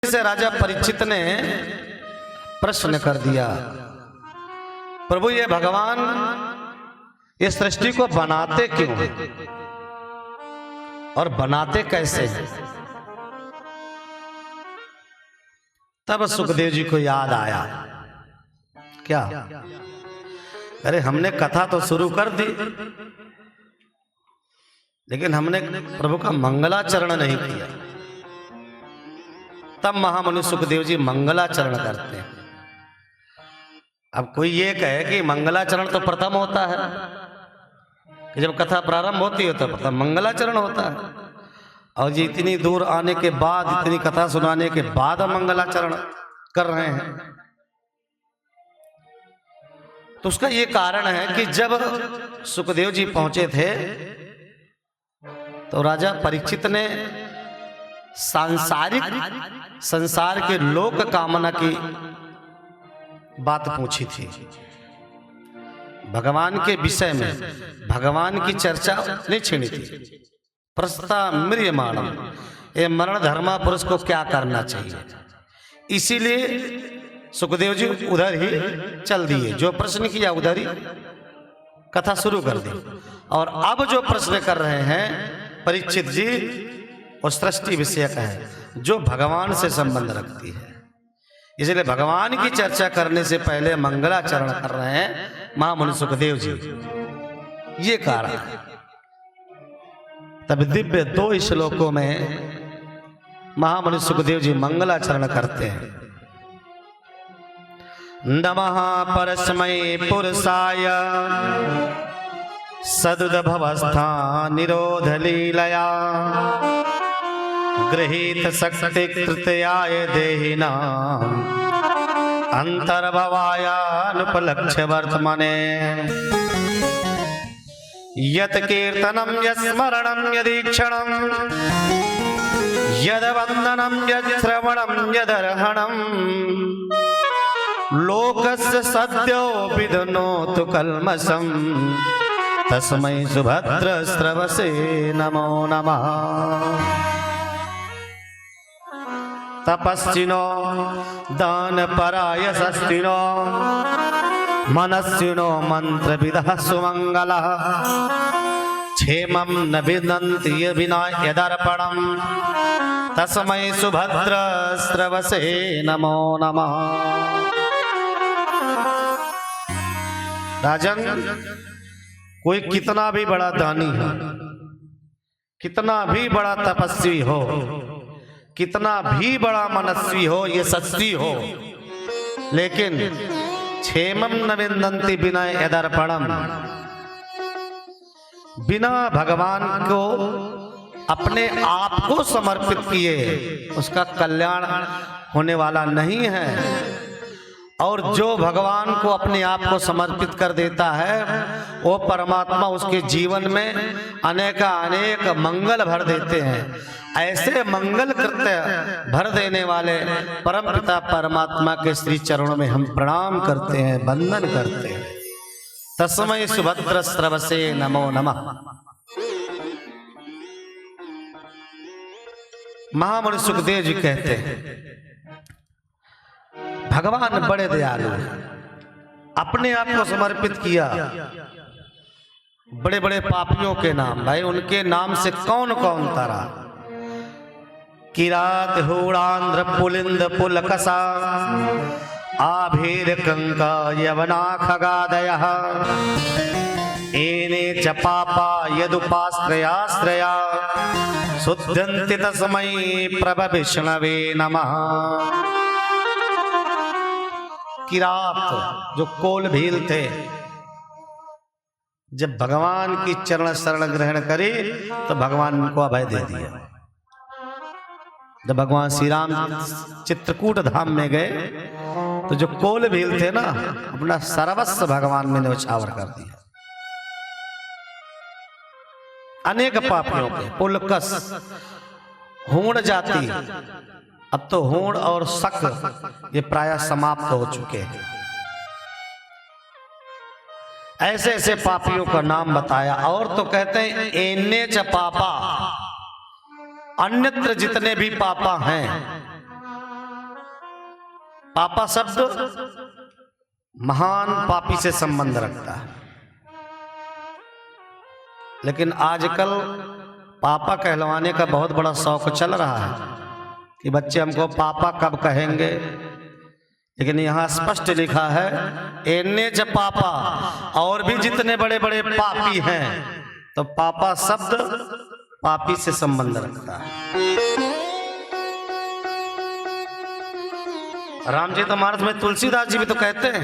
से राजा परीक्षित ने प्रश्न कर दिया, प्रभु ये भगवान इस सृष्टि को बनाते क्यों और बनाते कैसे हैं? तब सुखदेव जी को याद आया, क्या? अरे हमने कथा तो शुरू कर दी, लेकिन हमने प्रभु का मंगलाचरण नहीं किया। तब महामुनि सुखदेव जी मंगलाचरण करते हैं। अब कोई ये कहे कि मंगलाचरण तो प्रथम होता है, कि जब कथा प्रारंभ होती है तो प्रथम मंगलाचरण होता है, और जी इतनी दूर आने के बाद, इतनी कथा सुनाने के बाद हम मंगलाचरण कर रहे हैं। तो उसका ये कारण है कि जब सुखदेव जी पहुंचे थे तो राजा परीक्षित ने सांसारिक संसार के लोक कामना की बात पूछी थी। भगवान के विषय में भगवान की चर्चा नहीं छेड़ी थी। प्रस्ता म्रियमाणम, ये मरण धर्मा पुरुष को क्या करना चाहिए, इसीलिए सुखदेव जी उधर ही चल दिए। जो प्रश्न किया उधर ही कथा शुरू कर दी। और अब जो प्रश्न कर रहे हैं परीक्षित जी, वो सृष्टि विषयक है, जो भगवान से संबंध रखती है। इसलिए भगवान की चर्चा करने से पहले मंगलाचरण कर रहे हैं महामुनि सुखदेव जी, ये कारण है। तब दिव्य 2 श्लोकों में महामुनि सुखदेव जी मंगलाचरण करते हैं। नमः परस्मै पुरुषाय सदुद्भवस्था निरोध लीलया गृहीत शक्ति कृतयाय देहिना अंतर्भवायानुपलक्ष्य वर्तमने यत् कीर्तनं यस्मरणं यदीक्षणं यद्वन्दनं यच्छ्रवणं यदर्हणं लोकस्य सद्यो विदनोतु कल्मषं तस्मै सुभद्र स्रवसे नमो नमः। तपस्विनो दानपराय सस्तिनो मनस्विनो मंत्रविदः सुमंगलः क्षेमं न विदन्ति विना यदर्पणं तस्मै सुभद्र स्रवसे नमो नमः। राजन, कोई कितना भी बड़ा दानी हो, कितना भी बड़ा तपस्वी हो, कितना भी बड़ा मनस्वी हो, ये सस्ती हो, लेकिन क्षेमं न विन्दन्ति बिना यदर्पणम, बिना भगवान को अपने आप को समर्पित किए उसका कल्याण होने वाला नहीं है। और जो भगवान को अपने आप को समर्पित कर देता है वो परमात्मा उसके जीवन में अनेक मंगल भर देते हैं। ऐसे मंगल कृत्य भर देने वाले परमपिता परमात्मा के श्री चरणों में हम प्रणाम करते हैं, वंदन करते हैं। तस्मै सुभद्र स्रवसे नमो नमः। महामुनि सुखदेव जी कहते हैं भगवान बड़े दयालु हैं, अपने आप को समर्पित किया बड़े बड़े पापियों के नाम। भाई उनके नाम से कौन कौन तरा, किरात हूणांध्र पुलिंद पुलकसा आभीर कंका यवना खगादयः एने च पापा यदुपाश्रयाश्रया शुद्धन्ति तस्मै प्रभ विष्णवे नमः। किरात जो कोल भील थे, जब भगवान की चरण शरण ग्रहण करी तो भगवान उनको अभय दे दिया। जब भगवान श्री राम चित्रकूट धाम में गए तो जो कोल भील थे ना, अपना सर्वस्व भगवान में न्यौछावर कर दिया। अनेक पापियों के पुलकस हूण जाति, अब तो हूण और शक ये प्रायः समाप्त हो चुके हैं। ऐसे ऐसे पापियों का नाम बताया। और तो कहते हैं एने च पापा, अन्यत्र जितने भी पापा हैं पापा शब्द महान पापी से संबंध रखता है, लेकिन आजकल पापा कहलवाने का बहुत बड़ा शौक चल रहा है कि बच्चे हमको पापा कब कहेंगे। लेकिन यहाँ स्पष्ट लिखा है एने जब पापा, और भी जितने बड़े बड़े पापी हैं, तो पापा शब्द पापी से संबंध रखता है। रामचरितमानस में तुलसीदास जी भी तो कहते हैं